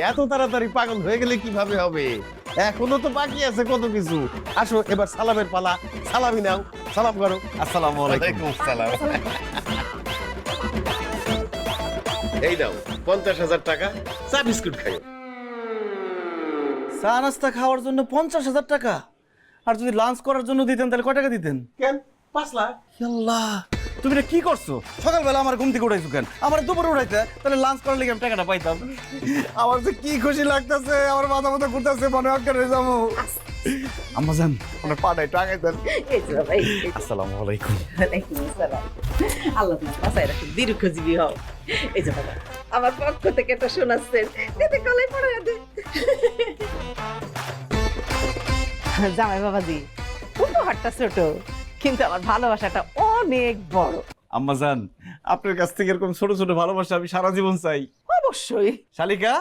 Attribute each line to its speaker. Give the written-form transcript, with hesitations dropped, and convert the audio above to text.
Speaker 1: এত তাড়াতাড়ি পাগল হয়ে গেলে কিভাবে হবে? এখনো তো বাকি আছে কত কিছু। আসো এবার সালামের পালা, সালামি নাও, সালাম করো।
Speaker 2: আসসালামু আলাইকুম।
Speaker 1: সালাম। এই নাও 50,000 টাকা, চা বিস্কুট খাইও।
Speaker 2: চা নাস্তা খাওয়ার জন্য 50,000 টাকা, আর যদি লাঞ্চ করার জন্য দিতেন তাহলে কয় টাকা দিতেন?
Speaker 1: কেন 5 লাখ?
Speaker 2: আল্লাহ, তুমি এটা কি করছো? সকালবেলা আমার ঘুম থেকে উঠাইছো কেন? আমার দুপুরে উঠাইতে, তাহলে লাঞ্চ করার লেগে আমি টাকাটা পাইতাম। আমার যে কি খুশি লাগতেছে, আমার মাথা মাথা ঘুরতেছে, মনে হয় করে যাবো। আম্মা জান, আমার পাটা একটু আগাই দেন।
Speaker 3: এই যে বাবা,
Speaker 2: আসসালামু আলাইকুম।
Speaker 3: ওয়ালাইকুম আসসালাম। আল্লাহ তোমার বাসায় রাখুন, দীর্ঘজীবী হও। এই যে বাবা, আমার পক্ষ থেকে একটা শোনাচ্ছেন, এতে কলাই পড়ায় দে। জামাই বাবাজি, উপহারটা ছোট, কিন্তু আমার ভালোবাসাটা অনেক বড়।
Speaker 2: আম্মা জান, আপনার কাছ থেকে এরকম ছোট ছোট ভালোবাসা আমি সারা জীবন চাই।
Speaker 3: অবশ্যই।
Speaker 2: শালিকা,